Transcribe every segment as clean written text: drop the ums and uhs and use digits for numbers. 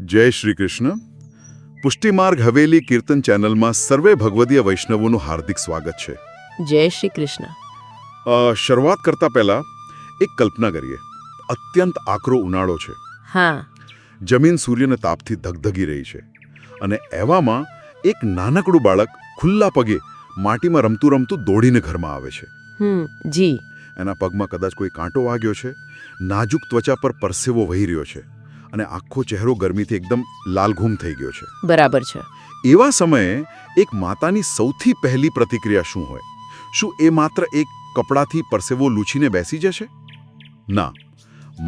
જય શ્રી કૃષ્ણ. પુષ્ટિમાર્ગ હવેલી કીર્તન ચેનલમાં સર્વે ભગવદીય વૈષ્ણવોનું હાર્દિક સ્વાગત છે. જય શ્રી કૃષ્ણ. શરૂઆત કરતા પહેલા એક કલ્પના કરીએ. અત્યંત આકરો ઉનાળો છે. હા. જમીન સૂર્યના તાપથી ધગધગી રહી છે અને એવામાં એક નાનકડું બાળક ખુલ્લા પગે માટીમાં રમતું રમતું દોડીને ઘરમાં આવે છે. જી. એના પગમાં કદાચ કોઈ કાંટો વાગ્યો છે, નાજુક ત્વચા પર પરસેવો વહી રહ્યો છે અને આખો ચહેરો ગરમીથી એકદમ લાલઘૂમ થઈ ગયો છે. બરાબર છે. એવા સમયે એક માતાની સૌથી પહેલી પ્રતિક્રિયા શું હોય? શું એ માત્ર એક કપડાથી પરસેવો લૂછીને બેસી જશે? ના,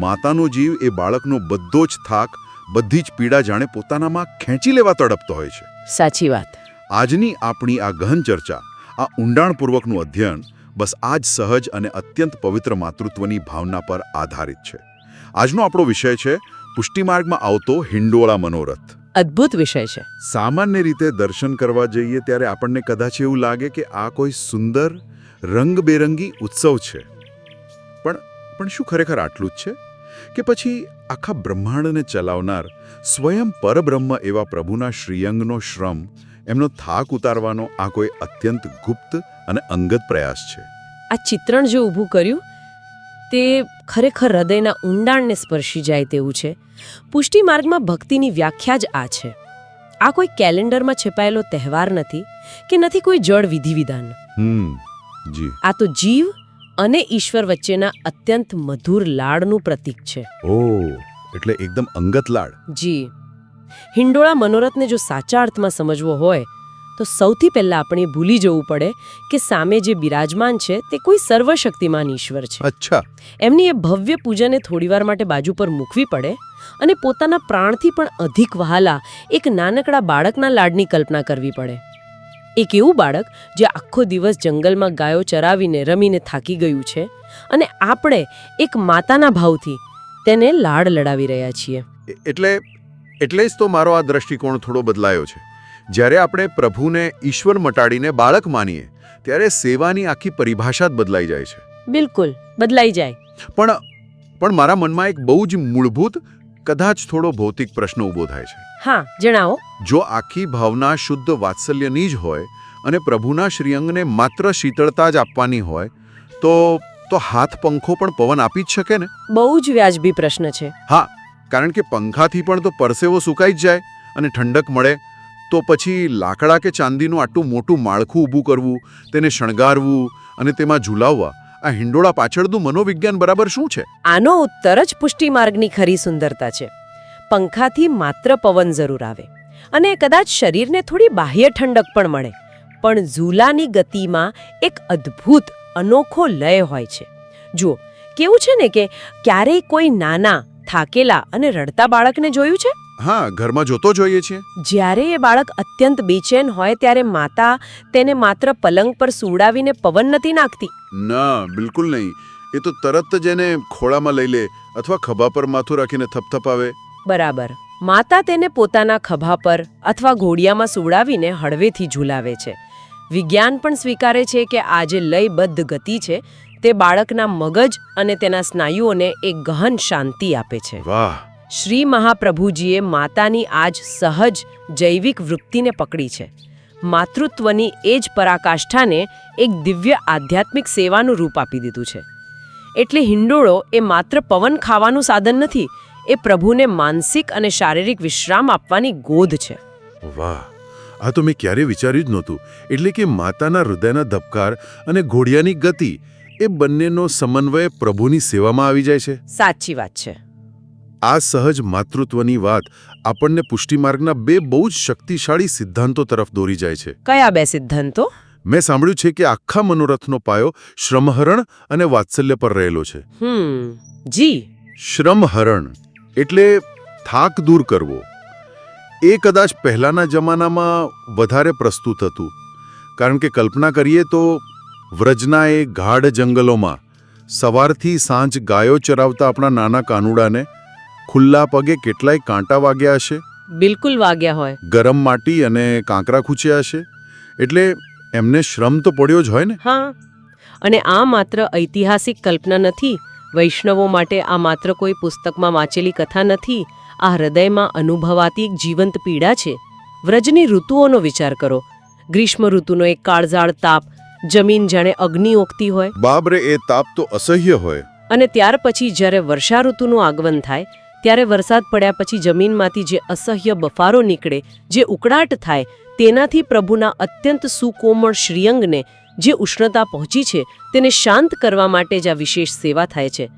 માતાનો જીવ એ બાળકનો બધો જ થાક, બધી જ પીડા જાણે પોતાનામાં ખેંચી લેવા તડપતો હોય છે. સાચી વાત. આજની આપણી આ ગહન ચર્ચા, આ ઊંડાણપૂર્વકનું અધ્યયન બસ આ જ સહજ અને અત્યંત પવિત્ર માતૃત્વની ભાવના પર આધારિત છે. આજનો આપણો વિષય છે પુષ્ટિમાર્ગમાં આવતો હિંડોળા મનોરથ. અદ્ભુત વિષય છે. સામાન્ય રીતે દર્શન કરવા જઈએ ત્યારે આપણને કદાચ એવું લાગે કે આ કોઈ સુંદર રંગબેરંગી ઉત્સવ છે. પણ શું ખરેખર આટલું જ છે? કે પછી આખા બ્રહ્માંડને ચલાવનાર સ્વયં પરબ્રહ્મ એવા પ્રભુના શ્રીઅંગનો શ્રમ, એમનો થાક ઉતારવાનો આ કોઈ અત્યંત ગુપ્ત અને અંગત પ્રયાસ છે? આ ચિત્રણ જે ઊભું કર્યું તે ખરેખર હૃદયના ઊંડાણને સ્પર્શી જાય તેવું છે. પુષ્ટિ માર્ગમાં ભક્તિની વ્યાખ્યા જ આ છે. આ કોઈ કેલેન્ડરમાં છપાયેલો તહેવાર નથી કે નથી કોઈ જડ વિધિ વિધાન. જી. આ તો જીવ અને ઈશ્વર વચ્ચેના અત્યંત મધુર લાડનું પ્રતીક છે. ઓહ, એટલે એકદમ અંગત લાડ. જી. હિંડોળા મનોરથને જો સાચા અર્થમાં સમજવો હોય તો સૌથી પહેલા આપણે ભૂલી જવું પડે કે સામે જે બિરાજમાન છે તે કોઈ સર્વશક્તિમાન ઈશ્વર છે. અચ્છા. એમની એ ભવ્ય પૂજાને થોડીવાર માટે બાજુ પર મૂકવી પડે અને પોતાના પ્રાણથી પણ અધિક વહાલા એક નાનકડા બાળકના લાડની કલ્પના કરવી પડે. એક એવું બાળક જે આખો દિવસ જંગલમાં ગાયો ચરાવીને રમીને થાકી ગયું છે અને આપણે એક માતાના ભાવથી તેને લાડ લડાવી રહ્યા છીએ. એટલે જ તો મારો આ દ્રષ્ટિકોણ થોડો બદલાયો છે. જ્યારે આપણે પ્રભુને ઈશ્વર મટાડીને બાળક માનીએ ત્યારે સેવાની આખી પરિભાષા જ બદલાઈ જાય છે. બિલકુલ બદલાઈ જાય. પણ મારા મનમાં એક બહુ જ મૂળભૂત, કદાચ થોડો ભૌતિક પ્રશ્ન ઊભો થાય છે. હા, જણાવો. જો આખી ભાવના શુદ્ધ વાત્સલ્યની જ હોય અને પ્રભુના શ્રીઅંગને માત્ર શીતળતા જ આપવાની હોય તો હાથ પંખો પણ પવન આપી જ શકે ને? બહુ જ વ્યાજબી પ્રશ્ન છે. હા, કારણ કે પંખાથી પણ તો પરસેવો સુકાઈ જ જાય અને ઠંડક મળે. તો પછી લાકડા કે ચાંદીનું આટલું મોટું માળખું ઊભું કરવું, તેને શણગારવું અને તેમાં ઝૂલાવવા, આ હિંડોળા પાછળનું મનોવિજ્ઞાન બરાબર શું છે? આનો ઉત્તર જ પુષ્ટિ માર્ગની ખરી સુંદરતા છે. પંખાથી માત્ર પવન જરૂર આવે અને કદાચ શરીરને થોડી બાહ્ય ઠંડક પણ મળે, પણ ઝૂલાની ગતિમાં એક અદ્ભુત અનોખો લય હોય છે. જુઓ, કેવું છે ને કે ક્યારેય કોઈ નાના, થાકેલા અને રડતા બાળકને જોયું છે? હા, ઘરમાં જોતો જોઈએ છીએ. જ્યારે એ બાળક અત્યંત બેચેન હોય ત્યારે માતા તેને માત્ર પલંગ પર સુવડાવીને પવન નથી નાખતી. ના, બિલકુલ નહીં. એ તો તરત જ એને ખોળામાં લઈ લે અથવા ખભા પર માથું રાખીને થપથપાવે. બરાબર. માતા તેને પોતાના ખભા પર અથવા ઘોડિયામાં સુવડાવીને હળવેથી ઝૂલાવે છે. વિજ્ઞાન પણ સ્વીકારે છે કે આ જે લયબદ્ધ ગતિ છે તે બાળકના મગજ અને તેના સ્નાયુઓને એક ગહન શાંતિ આપે છે. વાહ! શ્રી મહાપ્રભુજીએ માતાની આ જ સહજ જૈવિક વૃત્તિને પકડી છે. માતૃત્વની એ જ પરાકાષ્ઠાને એક દિવ્ય આધ્યાત્મિક સેવાનું રૂપ આપી દીધું છે. એટલે હિંડોળો એ માત્ર પવન ખાવાનું સાધન નથી, એ પ્રભુને માનસિક અને શારીરિક વિશ્રામ આપવાની ગોદ છે. વાહ! આ તો મેં ક્યારેય વિચાર્યું જ નહોતું. એટલે કે માતાના હૃદયના ધબકાર અને ઘોડિયાની ગતિ, એ બંનેનો સમન્વય પ્રભુની સેવામાં આવી જાય છે. સાચી વાત છે. આ સહજ માતૃત્વની વાત આપણને પુષ્ટિમાર્ગના બે બહુ જ શક્તિશાળી સિદ્ધાંતો તરફ દોરી જાય છે. કયા બે સિદ્ધાંતો? મેં સાંભળ્યું છે કે આખા મનોરથનો પાયો શ્રમહરણ અને વાત્સલ્ય પર રહેલો છે. જી. શ્રમહરણ એટલે થાક દૂર કરવો. એ કદાચ પહેલાના જમાનામાં વધારે પ્રસ્તુત હતું, કારણ કે કલ્પના કરીએ તો વ્રજના એ ગાઢ જંગલોમાં સવારથી સાંજ ગાયો ચરાવતા આપણા નાના કાનુડાને ખુલ્લા પગે કેટલાય કાંટા વાગ્યા હશે. બિલકુલ વાગ્યા હોય. ગરમ માટી અને કાંકરા ખૂંચ્યા હશે. એટલે એમને શ્રમ તો પડ્યો જ હોય ને. હા, અને આ માત્ર ઐતિહાસિક કલ્પના નથી. વૈષ્ણવો માટે આ માત્ર કોઈ પુસ્તકમાં વાંચેલી કથા નથી. આ હૃદયમાં અનુભવાતી એક જીવંત પીડા છે. વ્રજની ઋતુઓનો વિચાર કરો. ગ્રીષ્મ ઋતુનો એક કાળઝાળ તાપ, જમીન જાણે અગ્નિ ઓકતી હોય. બાબરે, એ તાપ તો અસહ્ય હોય. અને ત્યાર પછી જ્યારે વર્ષા ઋતુનું આગમન થાય ત્યારે વરસાદ પડ્યા પછી જમીનમાંથી જે અસહ્ય બફારો નીકળે, જે ઉકળાટ થાય, તેનાથી પ્રભુના અત્યંત સુકોમળ શ્રીઅંગને જે ઉષ્ણતા પહોંચી છે તેને શાંત કરવા માટે જ આ વિશેષ સેવા થાય છે.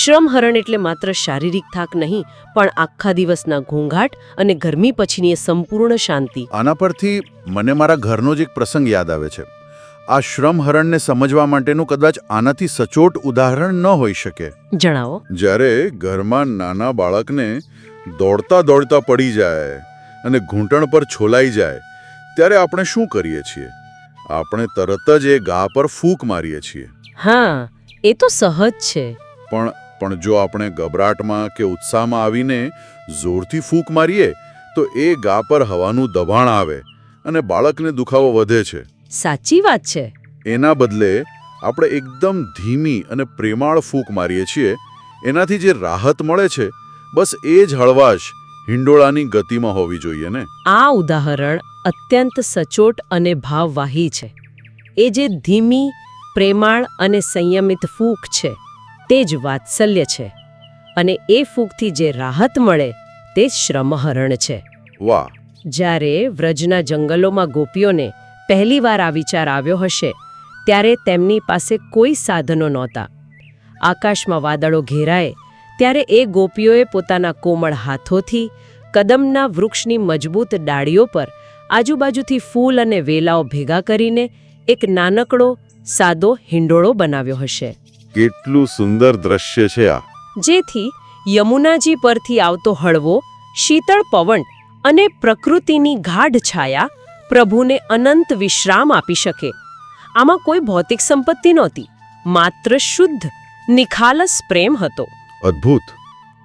શ્રમહરણ એટલે માત્ર શારીરિક થાક નહીં, પણ આખા દિવસના ઘોંઘાટ અને ગરમી પછીની એ સંપૂર્ણ શાંતિ. આના પરથી મને મારા ઘરનો જ એક પ્રસંગ યાદ આવે છે. આ શ્રમહરણને સમજવા માટેનું કદાચ આનાથી સચોટ ઉદાહરણ ન હોઈ શકે. જણાવો. જ્યારે ઘરમાં નાના બાળકને દોડતા દોડતા પડી જાય અને ઘૂંટણ પર છોલાઈ જાય ત્યારે આપણે શું કરીએ છીએ? આપણે તરત જ એ ઘા પર ફૂંક મારીએ છીએ. હા, એ તો સહજ છે. પણ જો આપણે ગભરાટમાં કે ઉત્સાહમાં આવીને જોરથી ફૂંક મારીએ તો એ ઘા પર હવાનું દબાણ આવે અને બાળકને દુખાવો વધે છે. સાચી વાત છે. એના બદલે આપણે એકદમ ધીમી અને પ્રેમાળ ફૂંક મારીએ છીએ. એનાથી જે રાહત મળે છે, બસ એ જ હળવાશ હિંડોળાની ગતિમાં હોવી જોઈએ ને. આ ઉદાહરણ અત્યંત સચોટ અને ભાવવાહી છે. એ જે ધીમી, પ્રેમાળ અને સંયમિત ફૂંક છે તે જ વાત્સલ્ય છે. અને એ ફૂંકથી જે રાહત મળે તે શ્રમહરણ છે. વાહ! જ્યારે વ્રજના જંગલોમાં ગોપીઓને પહેલીવાર આ વિચાર આવ્યો હશે ત્યારે તેમની પાસે કોઈ સાધનો નહોતા. આકાશમાં વાદળો ઘેરાય ત્યારે એ ગોપીઓએ પોતાના કોમળ હાથોથી કદમના વૃક્ષની મજબૂત ડાળીઓ પર આજુબાજુથી ફૂલ અને વેલાઓ ભેગા કરીને એક નાનકડો સાદો હિંડોળો બનાવ્યો હશે. કેટલું સુંદર દ્રશ્ય છે આ! જેથી યમુનાજી પરથી આવતો હળવો, શીતળ પવન અને પ્રકૃતિની ગાઢ છાયા પ્રભુને અનંત વિશ્રામ આપી શકે. આમાં કોઈ ભૌતિક સંપત્તિ નહોતી, માત્ર શુદ્ધ, નિખાલસ પ્રેમ હતો. અદ્ભુત!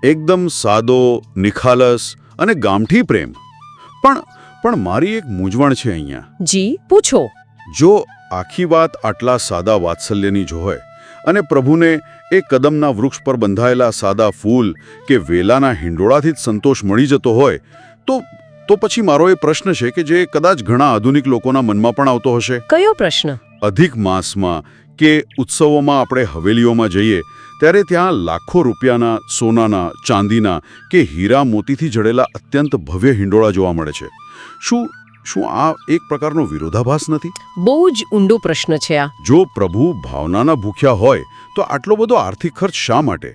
એકદમ સાદો, નિખાલસ અને ગામઠી પ્રેમ. પણ મારી એક મૂંઝવણ છે અહીંયા. જી, પૂછો. જો આખી વાત આટલા સાદા વાત્સલ્યની જ હોય અને પ્રભુને એ કદમના વૃક્ષ પર બંધાયેલા સાદા ફૂલ કે વેલાના હિંડોળાથી જ સંતોષ મળી જતો હોય તો પછી મારો એ પ્રશ્ન છે કે જે કદાચ ઘણા આધુનિક લોકોના મનમાં પણ આવતો હશે. કયો પ્રશ્ન? અધિક માસમાં કે ઉત્સવોમાં આપણે હવેલીઓમાં જઈએ ત્યારે ત્યાં લાખો રૂપિયાના, સોનાના, ચાંદીના કે હીરા મોતીથી જડેલા અત્યંત ભવ્ય હિંડોળા જોવા મળે છે. શું આ એક પ્રકારનો વિરોધાભાસ નથી? બહુ જ ઊંડો પ્રશ્ન છે આ. જો પ્રભુ ભાવનાના ભૂખ્યા હોય તો આટલો બધો આર્થિક ખર્ચ શા માટે?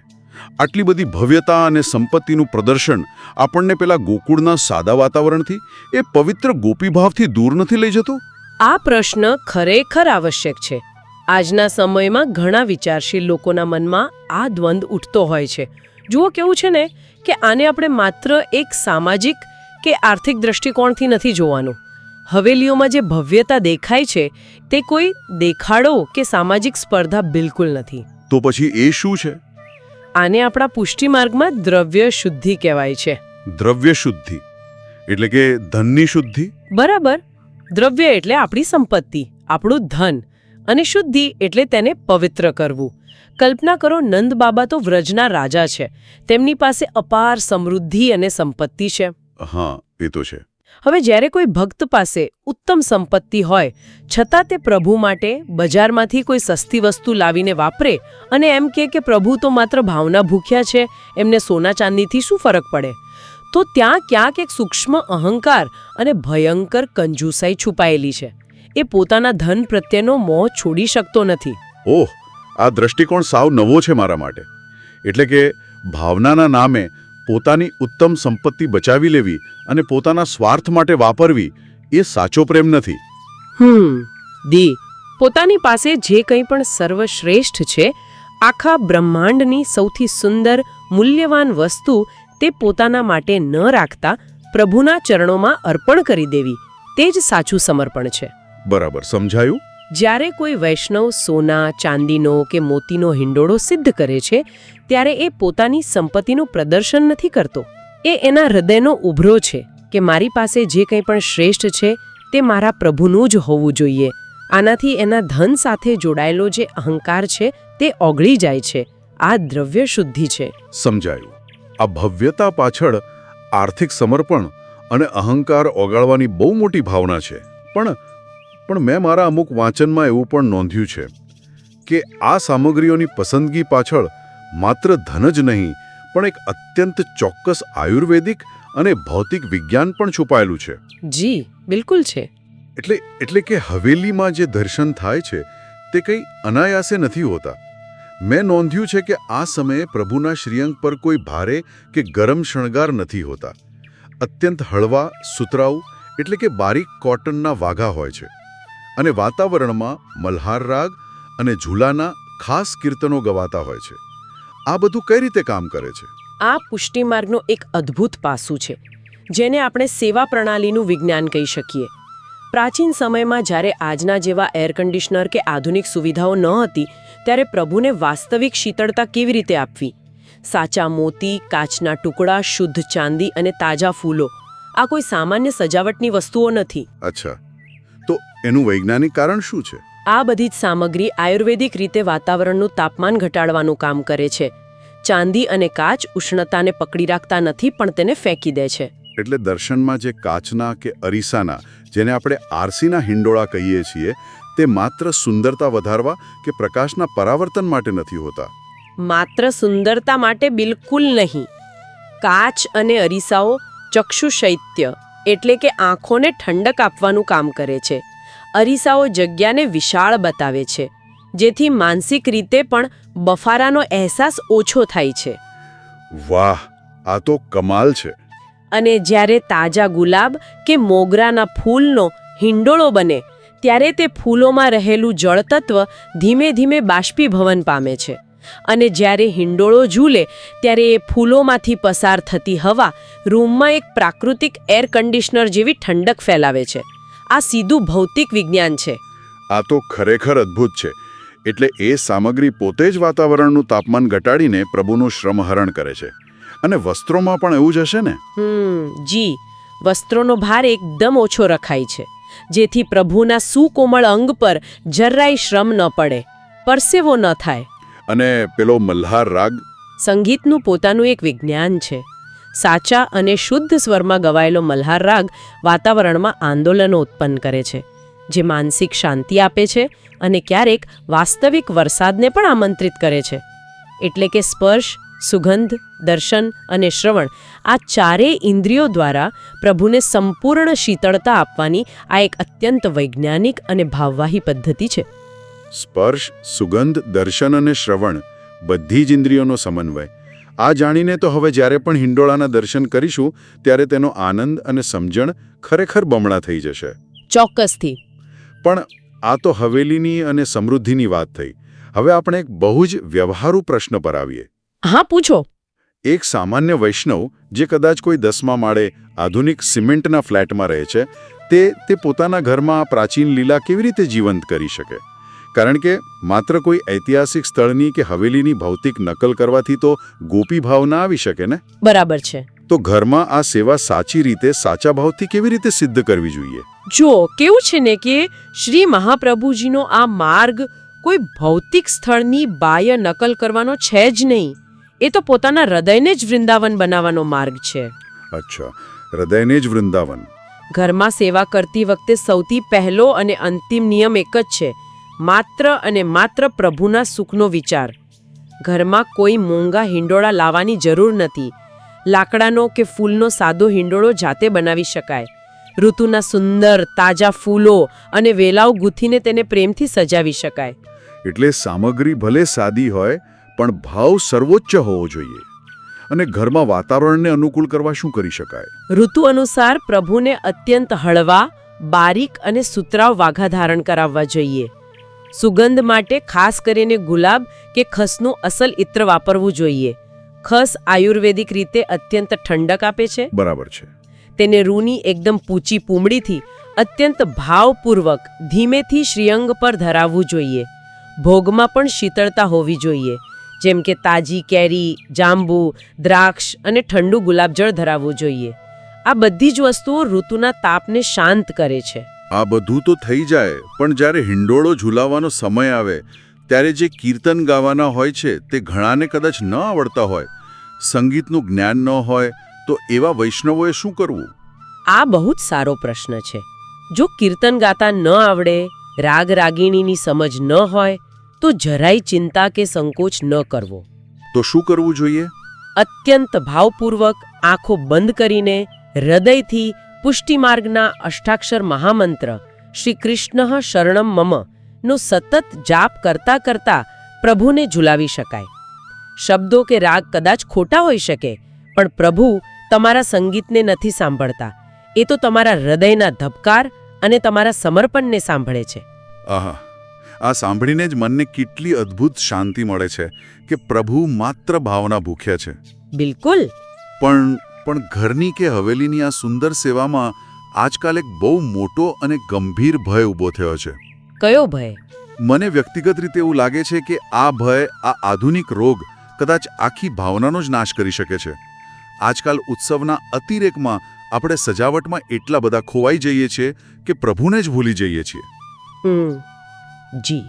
આટલી બધી ભવ્યતા અને સંપત્તિનું પ્રદર્શન આપણને પેલા ગોકુળના સાદા વાતાવરણથી, એ પવિત્ર ગોપીભાવથી દૂર નથી લઈ જતો? આ પ્રશ્ન ખરેખર આવશ્યક છે. આજના સમયમાં ઘણા વિચારશીલ લોકોના મનમાં આ દ્વંદ ઉઠતો હોય છે. જુઓ, કેવું છે ને કે આને આપણે માત્ર એક સામાજિક કે આર્થિક દ્રષ્ટિકોણથી નથી જોવાનું. હવેલીઓમાં જે ભવ્યતા દેખાય છે તે કોઈ દેખાડો કે સામાજિક સ્પર્ધા બિલકુલ નથી. તો પછી એ શું છે? આને આપણા પુષ્ટિ માર્ગમાં દ્રવ્ય શુદ્ધિ કહેવાય છે. દ્રવ્ય શુદ્ધિ એટલે કે ધનની શુદ્ધિ? બરાબર. દ્રવ્ય એટલે આપણી સંપત્તિ, આપણું ધન, અને શુદ્ધિ એટલે તેને પવિત્ર કરવું. કલ્પના કરો, નંદ બાબા તો વ્રજના રાજા છે. તેમની પાસે અપાર સમૃદ્ધિ અને સંપત્તિ છે. હા, એ તો છે. હવે જ્યારે કોઈ ભક્ત પાસે ઉત્તમ સંપત્તિ હોય છતાં તે પ્રભુ માટે બજારમાંથી કોઈ સસ્તી વસ્તુ લાવીને વાપરે અને એમ કહે કે પ્રભુ તો માત્ર ભાવના ભૂખ્યા છે, એમને સોના ચાંદીથી શું ફરક પડે, તો ત્યાં ક્યાંક એક સૂક્ષ્મ અહંકાર અને ભયંકર કંજૂસાઈ છુપાયેલી છે. એ પોતાના ધન પ્રત્યેનો મોહ છોડી શકતો નથી. ઓહ, આ દ્રષ્ટિકોણ સાવ નવો છે મારા માટે. એટલે કે ભાવનાના નામે પોતાની ઉત્તમ સંપત્તિ બચાવી લેવી અને પોતાના સ્વાર્થ માટે વાપરવી એ સાચો પ્રેમ નથી. પોતાની પાસે જે કંઈ પણ સર્વશ્રેષ્ઠ છે, આખા બ્રહ્માંડની સૌથી સુંદર, મૂલ્યવાન વસ્તુ તે પોતાના માટે ન રાખતા પ્રભુના ચરણોમાં અર્પણ કરી દેવી, તે જ સાચું સમર્પણ છે. બરાબર, સમજાયું? જ્યારે કોઈ વૈષ્ણવ સોના, ચાંદીનો કે મોતીનો હિંડોળો સિદ્ધ કરે છે ત્યારે એ પોતાની સંપત્તિનું પ્રદર્શન નથી કરતો. એ એના હૃદયનો ઉભરો છે કે મારી પાસે જે કંઈ પણ શ્રેષ્ઠ છે તે મારા પ્રભુનું જ હોવું જોઈએ. આનાથી એના ધન સાથે જોડાયેલો જે અહંકાર છે તે ઓગળી જાય છે. આ દ્રવ્ય શુદ્ધિ છે. સમજાયું. આ ભવ્યતા પાછળ આર્થિક સમર્પણ અને અહંકાર ઓગાળવાની બહુ મોટી ભાવના છે. પણ મેં મારા અમુક વાંચનમાં એવું પણ નોંધ્યું છે કે આ સામગ્રીઓની પસંદગી પાછળ માત્ર ધન જ નહીં પણ એક અત્યંત ચોક્કસ આયુર્વેદિક અને ભૌતિક વિજ્ઞાન પણ છુપાયેલું છે. જી બિલકુલ છે. એટલે કે હવેલીમાં જે દર્શન થાય છે તે કંઈ અનાયાસે નથી હોતા. મેં નોંધ્યું છે કે આ સમયે પ્રભુના શ્રીઅંગ પર કોઈ ભારે કે ગરમ શણગાર નથી હોતા. અત્યંત હળવા સુતરાઉ એટલે કે બારીક કોટનના વાઘા હોય છે અને વાતાવરણમાં મલ્હાર રાગ અને ઝૂલાના ખાસ કીર્તનો ગવાતા હોય છે. આ બધું કઈ રીતે કામ કરે છે? આ પુષ્ટિમાર્ગનો એક અદ્ભુત પાસું છે જેને આપણે સેવા પ્રણાલીનું વિજ્ઞાન કહી શકીએ. પ્રાચીન સમયમાં જ્યારે આજના જેવા એર કન્ડિશનર કે આધુનિક સુવિધાઓ ન હતી ત્યારે પ્રભુને વાસ્તવિક શીતળતા કેવી રીતે આપવી? સાચા મોતી, કાચના ટુકડા, શુદ્ધ ચાંદી અને તાજા ફૂલો, આ કોઈ સામાન્ય સજાવટની વસ્તુઓ નથી. અચ્છા, તો એનું વૈજ્ઞાનિક કારણ શું છે? આ બધી જ સામગ્રી આયુર્વેદિક રીતે વાતાવરણનું તાપમાન ઘટાડવાનું કામ કરે છે. ચાંદી અને કાચ ઉષ્ણતાને પકડી રાખતા નથી પણ તેને ફેંકી દે છે. એટલે દર્શનમાં જે કાચના કે અરીસાના, જેને આપણે આરસીના હિંડોળા કહીએ છીએ, તે માત્ર સુંદરતા વધારવા કે પ્રકાશના પરાવર્તન માટે નથી હોતા. માત્ર સુંદરતા માટે બિલકુલ નહીં. કાચ અને અરીસાઓ ચક્ષુ શૈત્ય એટલે કે આંખોને ઠંડક આપવાનું કામ કરે છે. અરીસાઓ જગ્યાને વિશાળ બતાવે છે જેથી માનસિક રીતે પણ બફારાનો અહેસાસ ઓછો થાય છે. વાહ, આ તો કમાલ છે. અને જ્યારે તાજા ગુલાબ કે મોગરાના ફૂલનો હિંડોળો બને ત્યારે તે ફૂલોમાં રહેલું જળતત્વ ધીમે ધીમે બાષ્પીભવન પામે છે અને જ્યારે હિંડોળો ઝૂલે ત્યારે એ ફૂલોમાંથી પસાર થતી હવા રૂમમાં એક પ્રાકૃતિક એર કન્ડિશનર જેવી ઠંડક ફેલાવે છે. આ સીધું ભૌતિક વિજ્ઞાન છે. આ તો ખરેખર અદ્ભુત છે. એટલે એ સામગ્રી પોતે જ વાતાવરણનું તાપમાન ઘટાડીને પ્રભુનું શ્રમહરણ કરે છે. અને વસ્ત્રોમાં પણ એવું જ હશે ને? જી, વસ્ત્રોનો ભાર એકદમ ઓછો રખાય છે જેથી પ્રભુના સુકોમળ અંગ પર જરાય શ્રમ ન પડે, પરસેવો ન થાય. અને પેલો મલ્હાર રાગ? સંગીતનું પોતાનું એક વિજ્ઞાન છે. સાચા અને શુદ્ધ સ્વરમાં ગવાયેલો મલ્હાર રાગ વાતાવરણમાં આંદોલનો ઉત્પન્ન કરે છે જે માનસિક શાંતિ આપે છે અને ક્યારેક વાસ્તવિક વરસાદને પણ આમંત્રિત કરે છે. એટલે કે સ્પર્શ, સુગંધ, દર્શન અને શ્રવણ, આ ચારેય ઇન્દ્રિયો દ્વારા પ્રભુને સંપૂર્ણ શીતળતા આપવાની આ એક અત્યંત વૈજ્ઞાનિક અને ભાવવાહી પદ્ધતિ છે. સ્પર્શ, સુગંધ, દર્શન અને શ્રવણ, બધી જ ઇન્દ્રિયોનો સમન્વય. આ જાણીને તો હવે જ્યારે પણ હિંડોળાના દર્શન કરીશું ત્યારે તેનો આનંદ અને સમજણ ખરેખર બમણા થઈ જશે. ચોક્કસથી. પણ આ તો હવેલીની અને સમૃદ્ધિની વાત થઈ. હવે આપણે એક બહુ જ વ્યવહારુ પ્રશ્ન પર આવીએ. હા, પૂછો. એક સામાન્ય વૈષ્ણવ જે કદાચ કોઈ 10મા માળે આધુનિક સિમેન્ટના ફ્લેટમાં રહે છે, તે પોતાના ઘરમાં આ પ્રાચીન લીલા કેવી રીતે જીવંત કરી શકે? કારણ કે માત્ર કોઈ ઐતિહાસિક સ્થળની કે હવેલીની ભૌતિક નકલ કરવાથી તો ગોપી ભાવ ના આવી શકે ને? બરાબર છે. તો ઘરમાં આ સેવા સાચી રીતે, સાચા ભાવથી કેવી રીતે સિદ્ધ કરવી જોઈએ? જો કેવું છે ને કે શ્રી મહાપ્રભુજીનો આ માર્ગ કોઈ ભૌતિક સ્થળની બાહ્ય નકલ કરવાનો છે જ નહીં. એ તો પોતાના હૃદયને જ વૃંદાવન બનાવવાનો માર્ગ છે. અચ્છા, હૃદયને જ વૃંદાવન. ઘરમાં સેવા કરતી વખતે સૌથી પહેલો અને અંતિમ નિયમ એક જ છે, માત્ર અને માત્ર પ્રભુના સુખનો વિચાર. ઘરમાં કોઈ મોંઘા હિંડોળા લાવવાની જરૂર નથી. લાકડાનો કે ફૂલનો સાદો હિંડોળો જાતે બનાવી શકાય. ઋતુના સુંદર તાજા ફૂલો અને વેલાઓ ગૂંથીને તેને પ્રેમથી સજાવી શકાય. એટલે સામગ્રી ભલે સાદી હોય પણ ભાવ સર્વોચ્ચ હોવો જોઈએ. અને ઘરમાં વાતાવરણને અનુકૂળ કરવા શું કરી શકાય? ઋતુ અનુસાર પ્રભુને અત્યંત હળવા, બારીક અને સુતરાઉ વાઘા ધારણ કરાવવા જોઈએ. સુગંધ માટે ખાસ કરીને ગુલાબ કે ખસનું અસલ ઇત્ર વાપરવું જોઈએ. ખસ આયુર્વેદિક રીતે અત્યંત ઠંડક આપે છે. બરાબર છે. તેને રૂની એકદમ પૂચી પૂમડીથી અત્યંત ભાવપૂર્વક ધીમેથી શ્રીઅંગ પર ધરાવવું જોઈએ. ભોગમાં પણ શીતળતા હોવી જોઈએ, જેમ કે તાજી કેરી, જાંબુ, દ્રાક્ષ અને ઠંડુ ગુલાબજળ ધરાવવું જોઈએ. આ બધી જ વસ્તુઓ ઋતુના તાપને શાંત કરે છે. આ બધું તો થઈ જાય, પણ જ્યારે હિંડોળો ઝૂલાવવાનો સમય આવે ત્યારે જે કીર્તન ગાવાના હોય છે તે ઘણાને કદાચ ન આવડતા હોય, સંગીતનું જ્ઞાન ન હોય, તો એવા વૈષ્ણવોએ શું કરવું? આ બહુ જ સારો પ્રશ્ન છે. જો કીર્તન ગાતા ન આવડે, રાગ રાગીણીની સમજ ન હોય, તો જરાય ચિંતા કે સંકોચ ન કરવો. તો શું કરવું જોઈએ? અત્યંત ભાવપૂર્વક આંખો બંધ કરીને હૃદયથી પુષ્ટિમાર્ગના અષ્ટાક્ષર મહામંત્ર શ્રી કૃષ્ણ શરણમ મમ નો સતત જાપ કરતા કરતા પ્રભુને ઝુલાવી શકાય. શબ્દો કે રાગ કદાચ ખોટા હોઈ શકે, પણ પ્રભુ તમારા સંગીતને નથી સાંભળતા. એ તો તમારા હૃદયના ધબકાર અને તમારા સમર્પણને સાંભળે છે. આહા, આ સાંભળીને જ મનને કેટલી અદ્ભુત શાંતિ મળે છે કે પ્રભુ માત્ર ભાવના ભૂખ્યા છે. બિલકુલ. પણ ઘરની કે હવેલીની આ સુંદર સેવામાં આજકાલ એક બહુ મોટો અને ગંભીર ભય ઊભો થયો છે. કયો ભય? મને વ્યક્તિગત રીતે એવું લાગે છે કે આ ભય, આ આધુનિક રોગ કદાચ આખી ભાવનાનો જ નાશ કરી શકે છે. આજકાલ ઉત્સવના અતિરેકમાં આપણે સજાવટમાં એટલા બધા ખોવાઈ જઈએ છીએ કે પ્રભુને જ ભૂલી જઈએ છીએ. જી,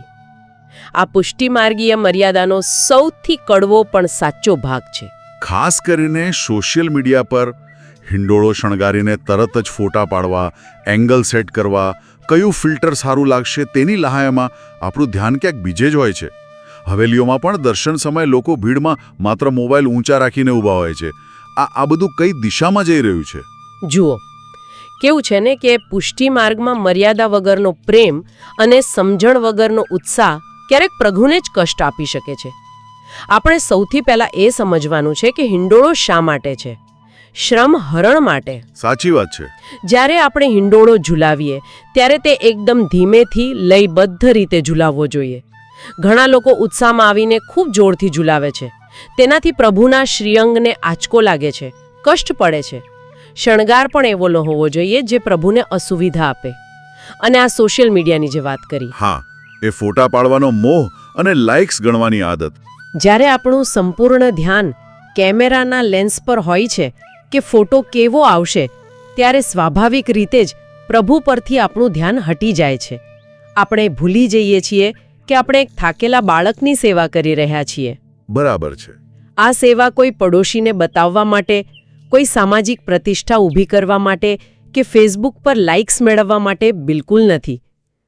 આ પુષ્ટિમાર્ગીય મર્યાદાનો સૌથી કડવો પણ સાચો ભાગ છે. ખાસ કરીને સોશિયલ મીડિયા પર હિંડોળો શણગારીને તરત જ ફોટા પાડવા, એંગલ સેટ કરવા, કયું ફિલ્ટર સારું લાગશે તેની લહાયમાં આપણું ધ્યાન ક્યાંક બીજે જ હોય છે. હવેલીઓમાં પણ દર્શન સમયે લોકો ભીડમાં માત્ર મોબાઈલ ઊંચા રાખીને ઊભા હોય છે. આ બધું કઈ દિશામાં જઈ રહ્યું છે? જુઓ, કેવું છે ને કે પુષ્ટિમાર્ગમાં મર્યાદા વગરનો પ્રેમ અને સમજણ વગરનો ઉત્સાહ ક્યારેક પ્રભુને જ કષ્ટ આપી શકે છે. આપણે સૌથી પહેલા એ સમજવાનું છે કે હિંડોળો શા માટે છે? શ્રમ હરણ માટે. સાચી વાત છે. જ્યારે આપણે હિંડોળો ઝુલાવીએ ત્યારે તે એકદમ ધીમેથી લયબદ્ધ રીતે ઝુલાવવો જોઈએ. ઘણા લોકો ઉત્સાહમાં આવીને ખૂબ જોરથી ઝુલાવે છે. તેનાથી પ્રભુના શ્રીઅંગને આંચકો લાગે છે, કષ્ટ પડે છે. શણગાર પણ એવો ન હોવો જોઈએ જે પ્રભુને અસુવિધા આપે. અને આ સોશિયલ મીડિયાની જે વાત કરી, હા, એ ફોટા પાડવાનો મોહ અને લાઇક્સ ગણવાની આદત. જ્યારે આપણું સંપૂર્ણ ધ્યાન કેમેરાના લેન્સ પર હોય છે કે ફોટો કેવો આવશે, ત્યારે સ્વાભાવિક રીતે જ પ્રભુ પરથી આપણું ધ્યાન હટી જાય છે. આપણે ભૂલી જઈએ છીએ કે આપણે એક થાકેલા બાળકની સેવા કરી રહ્યા છીએ. બરાબર છે. આ સેવા કોઈ પડોશીને બતાવવા માટે, કોઈ સામાજિક પ્રતિષ્ઠા ઊભી કરવા માટે કે ફેસબુક પર લાઇક્સ મેળવવા માટે બિલકુલ નથી.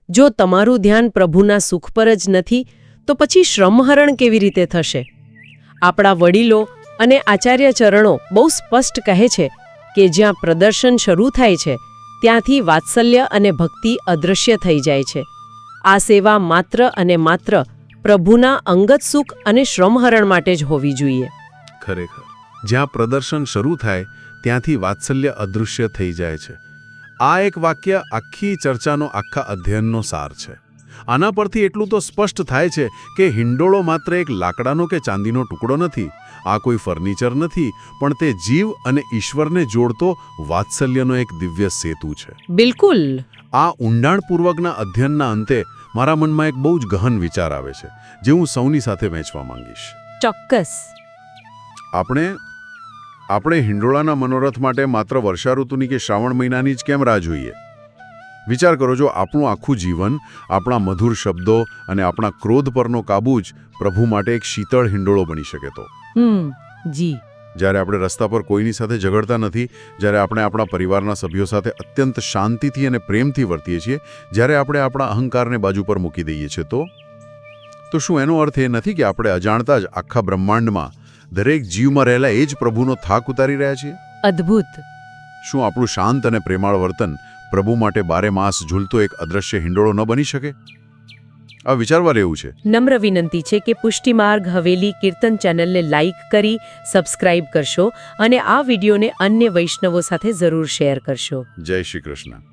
જો તમારું ધ્યાન પ્રભુના સુખ પર જ નથી, તો પછી શ્રમહરણ કેવી રીતે થશે? આપણા વડીલો અને આચાર્ય ચરણો બહુ સ્પષ્ટ કહે છે કે જ્યાં પ્રદર્શન શરૂ થાય છે ત્યાંથી વાત્સલ્ય અને ભક્તિ અદૃશ્ય થઈ જાય છે. આ સેવા માત્ર અને માત્ર પ્રભુના અંગત સુખ અને શ્રમહરણ માટે જ હોવી જોઈએ. ખરેખર, જ્યાં પ્રદર્શન શરૂ થાય ત્યાંથી વાત્સલ્ય અદૃશ્ય થઈ જાય છે. આ એક વાક્ય આખી ચર્ચાનો, આખા અધ્યયનનો સાર છે. આના પરથી એટલું તો સ્પષ્ટ થાય છે કે હિંડોળો માત્ર એક લાકડાનો કે ચાંદીનો ટુકડો નથી. આ કોઈ ફર્નિચર નથી, પણ તે જીવ અને ઈશ્વરને જોડતો વાત્સલ્યનો એક દિવ્ય સેતુ છે. બિલકુલ. આ ઊંડાણપૂર્વકના અધ્યયનના અંતે મારા મનમાં એક બહુ જ ગહન વિચાર આવે છે, જે હું સૌની સાથે વહેંચવા માંગીશ. ચોક્કસ. આપણે હિંડોળાના મનોરથ માટે માત્ર વર્ષા ઋતુની કે શ્રાવણ મહિનાની જ કેમ રાહ જોઈએ? વિચાર કરો, જો આપણું આખું જીવન, આપણા મધુર શબ્દો અને આપણા ક્રોધ પરનો કાબુ જ પ્રભુ માટે એક શીતળ હિંડોળો બની શકે તો? જી. જ્યારે આપણે રસ્તા પર કોઈની સાથે ઝઘડતા નથી, જ્યારે આપણે આપણા પરિવારના સભ્યો સાથે અત્યંત શાંતિથી અને પ્રેમથી વર્તીએ છીએ, જ્યારે આપણે આપણા અહંકારને બાજુ પર મૂકી દઈએ છીએ, તો શું એનો અર્થ એ નથી કે આપણે અજાણતા જ આખા બ્રહ્માંડમાં દરેક જીવમાં રહેલા એ જ પ્રભુનો થાક ઉતારી રહ્યા છીએ? અદ્ભુત. શું આપણું શાંત અને પ્રેમાળ વર્તન પ્રભુ માટે બારે માસ ઝૂલતો એક અદ્રશ્ય હિંડોળો ન બની શકે? આ વિચારવા રહેવું છે. નમ્ર વિનંતી છે કે પુષ્ટિમાર્ગ હવેલી કીર્તન ચેનલને લાઇક કરી સબસ્ક્રાઇબ કરશો અને આ વિડીયોને અન્ય વૈષ્ણવો સાથે જરૂર શેર કરશો. જય શ્રી કૃષ્ણ.